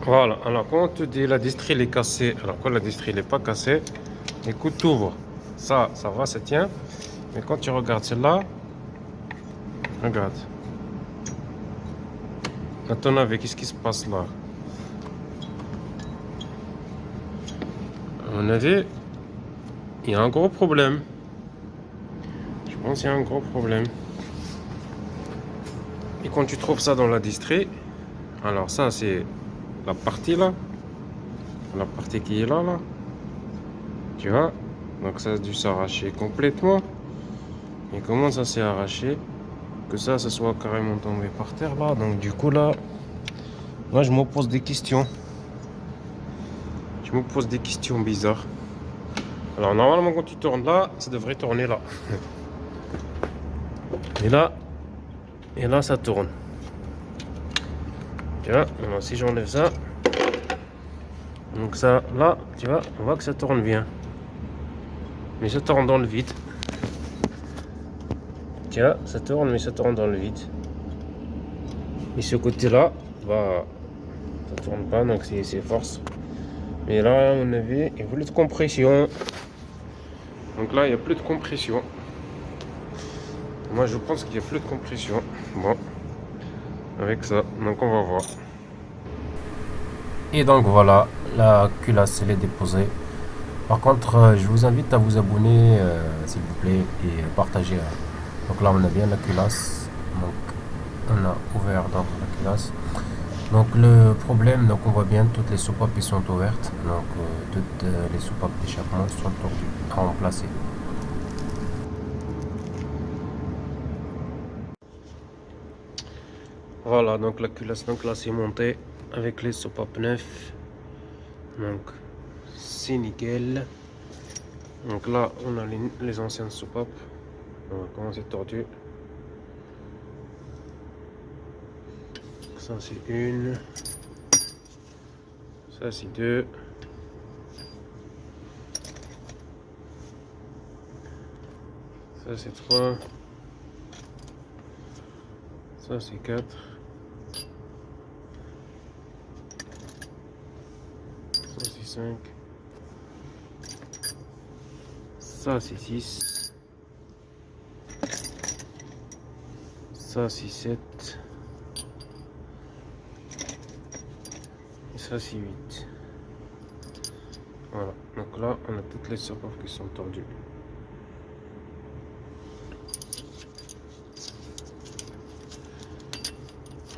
Voilà, alors quand on te dit la distrie est cassée, alors quand la distrie n'est pas cassée, écoute, tout va. Ça va, ça tient. Mais quand tu regardes celle-là, regarde. À ton avis, qu'est-ce qui se passe là? À mon avis, il y a un gros problème. Je pense qu'il y a un gros problème. Et quand tu trouves ça dans la distrie, alors ça c'est la partie là, la partie qui est là, là. Tu vois? Donc ça a dû s'arracher complètement. Et comment ça s'est arraché? Que ça soit carrément tombé par terre là. Donc du coup là, moi je me pose des questions. Je me pose des questions bizarres. Alors normalement quand tu tournes là, ça devrait tourner là. Et là, ça tourne. Tu vois, alors si j'enlève ça, donc ça, là, tu vois, on voit que ça tourne bien. Mais ça tourne dans le vide. Tu vois, ça tourne, mais ça tourne dans le vide. Et ce côté-là, bah, ça tourne pas, donc c'est force. Mais là, à mon avis, il y a plus de compression. Donc là, il n'y a plus de compression. Moi, je pense qu'il n'y a plus de compression. Bon, avec ça, donc on va voir. Et donc voilà, la culasse elle est déposée. Par contre, je vous invite à vous abonner, s'il vous plaît, et partager. Donc là, on a bien la culasse. Donc, on a ouvert donc la culasse. Donc le problème, donc on voit bien toutes les soupapes qui sont ouvertes. Donc toutes les soupapes d'échappement sont tordues à remplacer. Voilà, donc la culasse donc là c'est monté avec les soupapes neufs. Donc c'est nickel. Donc là on a les anciennes soupapes. On va commencer tordu. Ça c'est une. Ça c'est deux. Ça c'est trois. Ça c'est quatre. Ça c'est cinq. Ça c'est six. Ça c'est sept. Et ça c'est 8. Voilà, donc là on a toutes les soupapes qui sont tordues.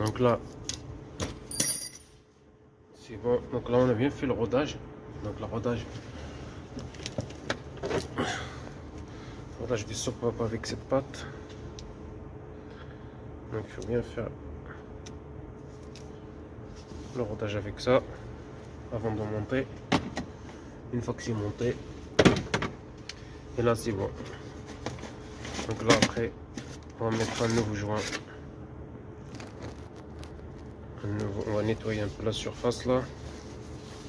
Donc là c'est bon, donc là on a bien fait le rodage. Donc le rodage des soupapes avec cette pâte. Donc il faut bien faire le rodage avec ça avant de monter. Une fois que c'est monté, et là c'est bon. Donc là après on va mettre un nouveau joint. On va nettoyer un peu la surface là.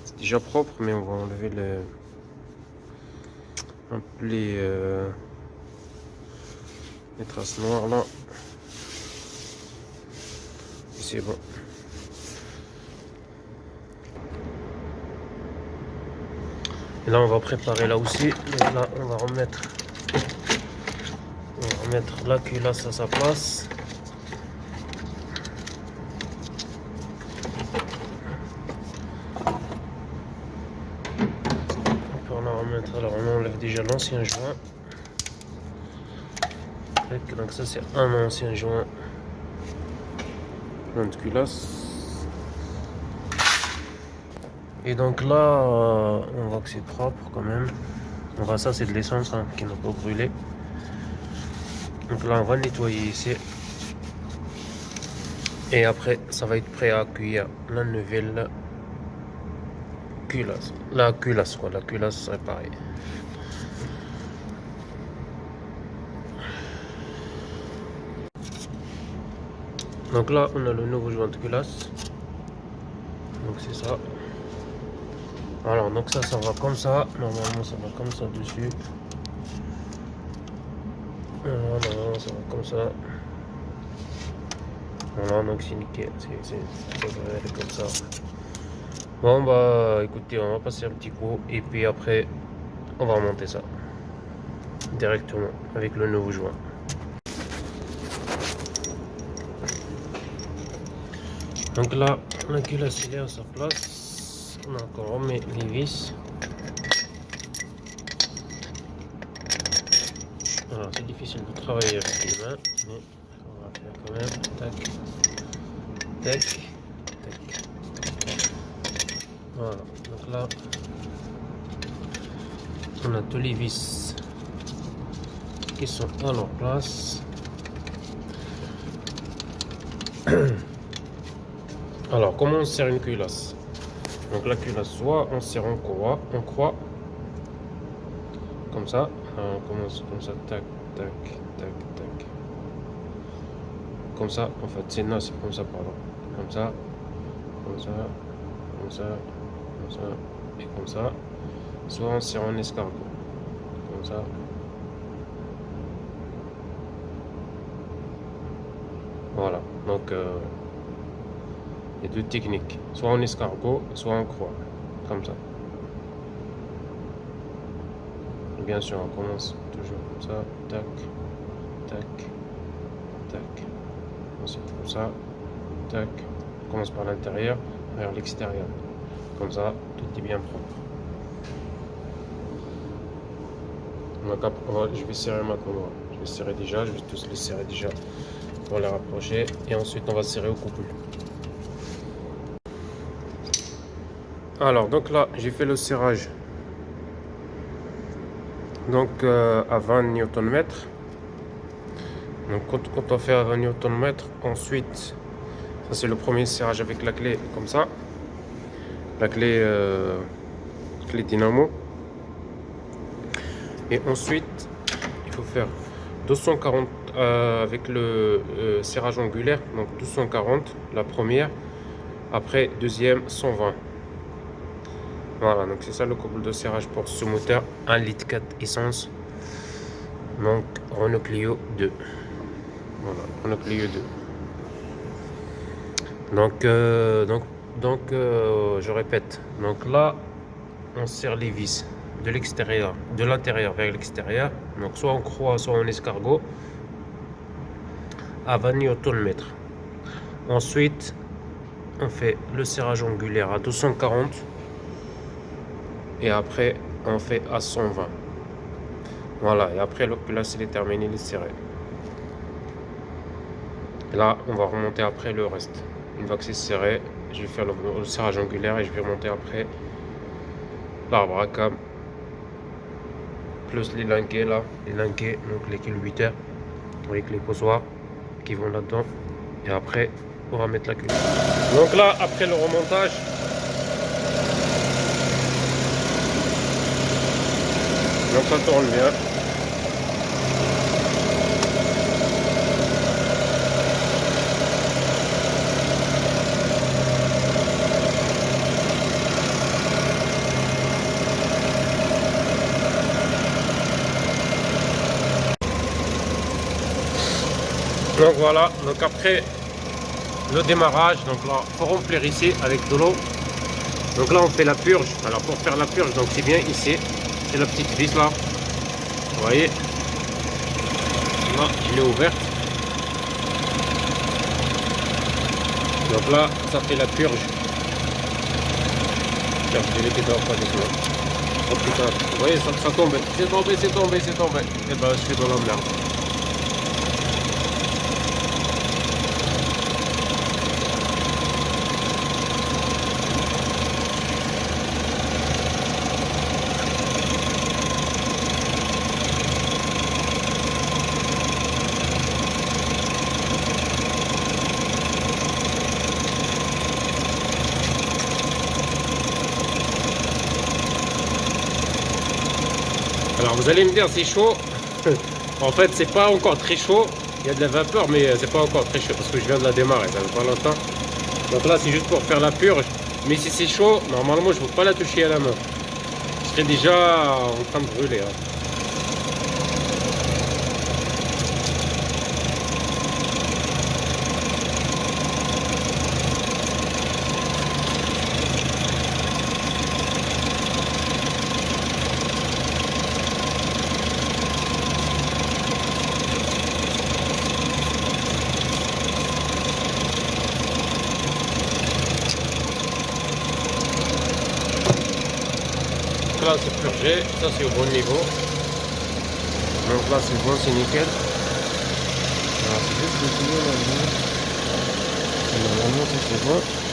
C'est déjà propre, mais on va enlever un peu les traces noires là. Et c'est bon. Et là on va préparer là aussi. Donc là on va remettre la culasse à sa place. On va remettre, alors on enlève déjà l'ancien joint. Donc ça c'est un ancien joint de culasse. Et donc là on voit que c'est propre quand même. On voit ça c'est de l'essence hein, qui n'a pas brûlé. Donc là on va nettoyer ici. Et après ça va être prêt à accueillir la nouvelle culasse. La culasse quoi, la culasse c'est pareil. Donc là on a le nouveau joint de culasse. Donc c'est ça. Alors donc ça va comme ça. Normalement ça va comme ça dessus. Voilà, ça va comme ça. Voilà, donc c'est nickel. Ça va aller comme ça. Bon bah écoutez, on va passer un petit coup et puis après on va remonter ça directement avec le nouveau joint. Donc là, la culasse est à sa place. On a encore remis les vis. Alors c'est difficile de travailler avec les mains, mais on va faire quand même. Tac, tac, tac. Voilà, donc là, on a tous les vis qui sont à leur place. Alors, comment on serre une culasse? Donc la culasse, soit on serre en croix, comme ça. Alors, on commence comme ça, tac, tac, tac, tac. Comme ça, en fait, c'est comme ça, pardon. Comme ça, comme ça, comme ça, comme ça, et comme ça. Soit on serre en escargot, comme ça. Voilà, donc il y a deux techniques, soit en escargot, soit en croix, comme ça. Et bien sûr, on commence toujours comme ça, tac, tac, tac. Ensuite comme ça, tac. On commence par l'intérieur vers l'extérieur. Comme ça, tout est bien propre. Je vais serrer maintenant. Je vais serrer déjà, je vais tous les serrer déjà pour les rapprocher. Et ensuite, on va serrer au couple. Alors, donc là, j'ai fait le serrage. Donc, à 20 Nm. Donc, quand on fait à 20 Nm, ensuite, ça c'est le premier serrage avec la clé, comme ça. La clé, clé dynamo. Et ensuite, il faut faire 240 avec le serrage angulaire, donc 240 la première, après deuxième 120. Voilà, donc c'est ça le couple de serrage pour ce moteur 1,4 litre essence. Donc Renault Clio 2. Voilà, Renault Clio 2. Donc je répète. Donc là, on serre les vis de l'extérieur, de l'intérieur vers l'extérieur. Donc soit en croix, soit en escargot à 20 Nm. Ensuite, on fait le serrage angulaire à 240 et après on fait à 120. Voilà, et après le culasse il est terminé, il est serré. Et là, on va remonter après le reste. Une fois que c'est serré, je vais faire le serrage angulaire et je vais remonter après l'arbre à cam plus les linquets là, les linquets, donc les culbuteurs avec les posoirs qui vont là-dedans. Et après, on va mettre la culasse. Donc là, après le remontage, donc ça tourne bien. Donc voilà, donc après le démarrage, donc là, il faut remplir ici avec de l'eau. Donc là, on fait la purge. Alors pour faire la purge, donc c'est bien ici, c'est la petite vis là. Vous voyez, là, elle est ouverte. Donc là, ça fait la purge. Tiens, je l'ai pas doucement. Oh putain, vous voyez, ça tombe. C'est tombé, c'est tombé, c'est tombé. Et ben, je suis dans la merde. Alors vous allez me dire c'est chaud. En fait c'est pas encore très chaud. Il y a de la vapeur mais c'est pas encore très chaud parce que je viens de la démarrer, ça fait pas longtemps. Donc là c'est juste pour faire la purge. Mais si c'est chaud, normalement je ne peux pas la toucher à la main. Je serais déjà en train de brûler. Hein. là c'est purgé, ça c'est au bon niveau. Donc là c'est bon, c'est nickel. Voilà, c'est juste le tuyau là. Normalement ça c'est bon.